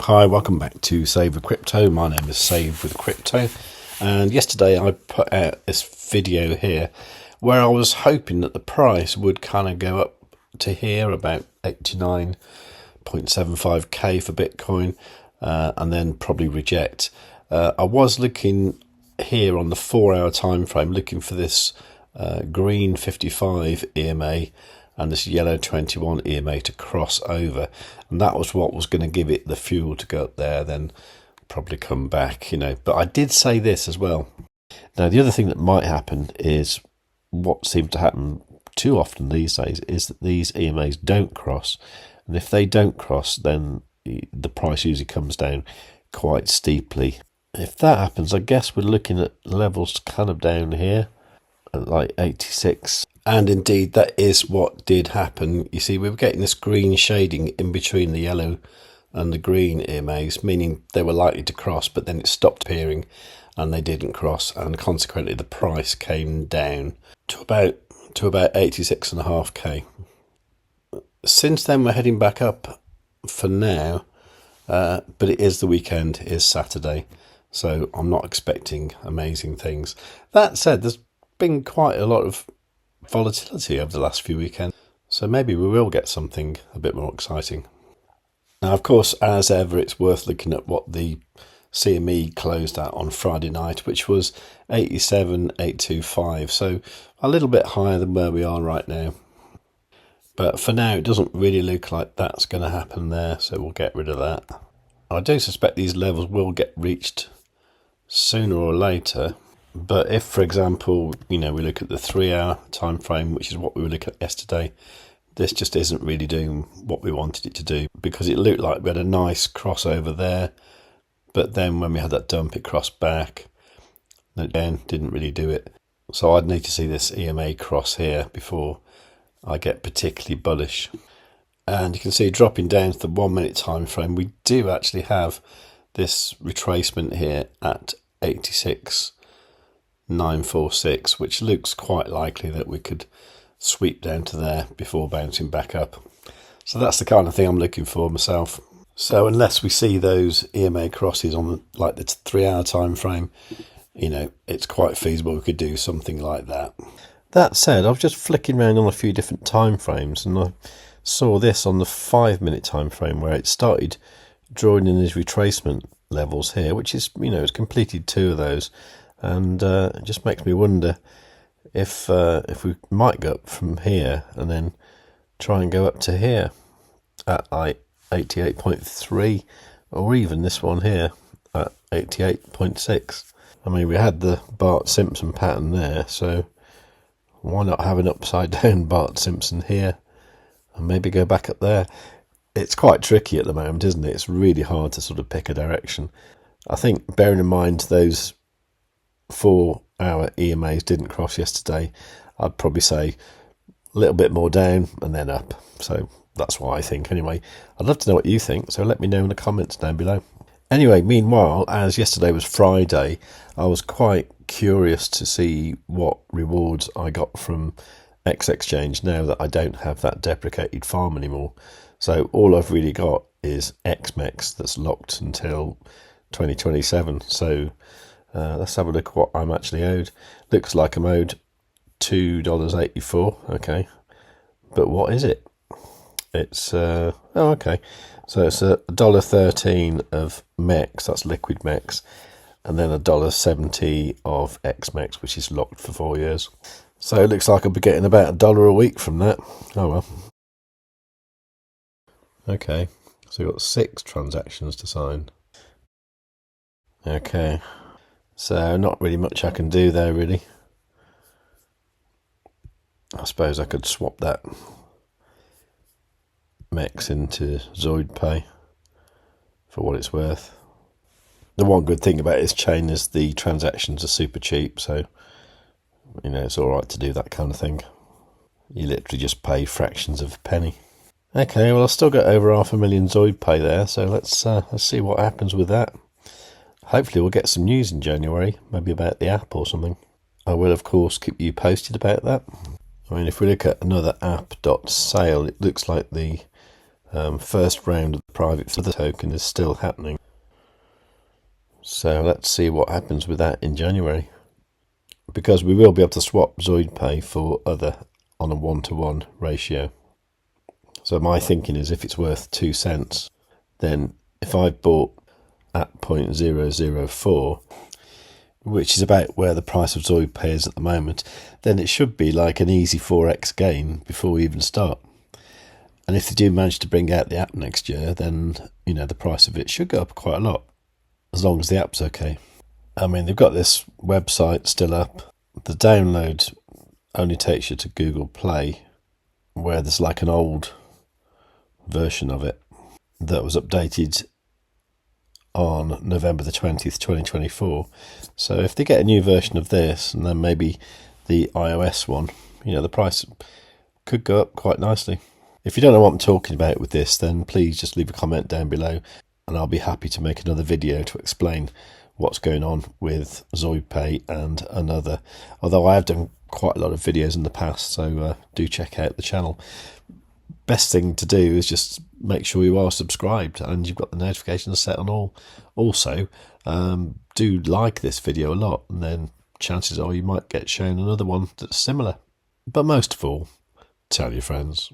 Hi, welcome back to Save with Crypto. My name is Save with Crypto, and yesterday I put out this video here where I was hoping that the price would kind of go up to here about 89.75k for Bitcoin, and then probably reject. I was looking here on the 4-hour time frame, looking for this green 55 EMA and this yellow 21 EMA to cross over, and that was what was going to give it the fuel to go up there, then probably come back, but I did say this as well. Now the other thing that might happen is what seems to happen too often these days is that these EMAs don't cross, and if they don't cross, then the price usually comes down quite steeply. If that happens, I guess we're looking at levels kind of down here at like 86. And indeed, that is what did happen. You see, we were getting this green shading in between the yellow and the green EMAs, meaning they were likely to cross, but then it stopped appearing and they didn't cross, and consequently the price came down to about 86.5k. Since then we're heading back up for now, but it is the weekend, it is Saturday, so I'm not expecting amazing things. That said, there's been quite a lot of volatility over the last few weekends, so maybe we will get something a bit more exciting. Now, of course, as ever, it's worth looking at what the CME closed at on Friday night, which was 87.825, so a little bit higher than where we are right now. But for now, it doesn't really look like that's going to happen there, so we'll get rid of that. I do suspect these levels will get reached sooner or later. But if, for example, we look at the 3-hour time frame, which is what we were looking at yesterday, this just isn't really doing what we wanted it to do, because it looked like we had a nice crossover there, but then when we had that dump, it crossed back, and again, didn't really do it. So I'd need to see this EMA cross here before I get particularly bullish. And you can see dropping down to the 1 minute time frame, we do actually have this retracement here at 86.946, which looks quite likely that we could sweep down to there before bouncing back up. So that's the kind of thing I'm looking for myself. So unless we see those EMA crosses on like the 3-hour time frame, it's quite feasible we could do something like that. That said, I was just flicking around on a few different time frames, and I saw this on the 5 minute time frame where it started drawing in these retracement levels here, which is, it's completed 2 of those. And it just makes me wonder if we might go up from here and then try and go up to here at like 88.3, or even this one here at 88.6. I mean, we had the Bart Simpson pattern there, so why not have an upside down Bart Simpson here and maybe go back up there? It's quite tricky at the moment, isn't it? It's really hard to sort of pick a direction. I think, bearing in mind those 4-hour EMAs didn't cross yesterday, I'd probably say a little bit more down and then up. So that's what I think anyway. I'd love to know what you think, so let me know in the comments down below. Anyway, meanwhile, as yesterday was Friday, I was quite curious to see what rewards I got from X Exchange now that I don't have that deprecated farm anymore. So all I've really got is XMEX that's locked until 2027. So let's have a look at what I'm actually owed. Looks like I'm owed $2.84. Okay, but what is it? It's okay. So it's $1.13 of MEX, that's liquid MEX, and then $1.70 of XMEX, which is locked for 4 years. So it looks like I'll be getting about $1 a week from that. Oh well. Okay, so we've got 6 transactions to sign. Okay. So not really much I can do there, really. I suppose I could swap that MEX into ZPAY for what it's worth. The one good thing about this chain is the transactions are super cheap, so it's alright to do that kind of thing. You literally just pay fractions of a penny. Okay, well I've still got over 500,000 ZPAY there, so let's see what happens with that. Hopefully we'll get some news in January, maybe about the app or something. I will, of course, keep you posted about that. I mean, if we look at another app.sale, it looks like the First round of the private for the token is still happening. So let's see what happens with that in January. Because we will be able to swap ZPAY for other on a 1-to-1 ratio. So my thinking is if it's worth 2 cents, then if I bought at 0.004, which is about where the price of ZPAY is at the moment, then it should be like an easy 4x gain before we even start. And if they do manage to bring out the app next year, then, you know, the price of it should go up quite a lot, as long as the app's okay. I mean, they've got this website still up. The download only takes you to Google Play, where there's like an old version of it that was updated on November the 20th, 2024. So if they get a new version of this, and then maybe the iOS one, you know, the price could go up quite nicely. If you don't know what I'm talking about with this, then please just leave a comment down below, and I'll be happy to make another video to explain what's going on with ZPAY and another. Although I have done quite a lot of videos in the past, so do check out the channel. Best thing to do is just make sure you are subscribed and you've got the notifications set on all. Also, do like this video a lot, and then chances are you might get shown another one that's similar. But most of all, tell your friends.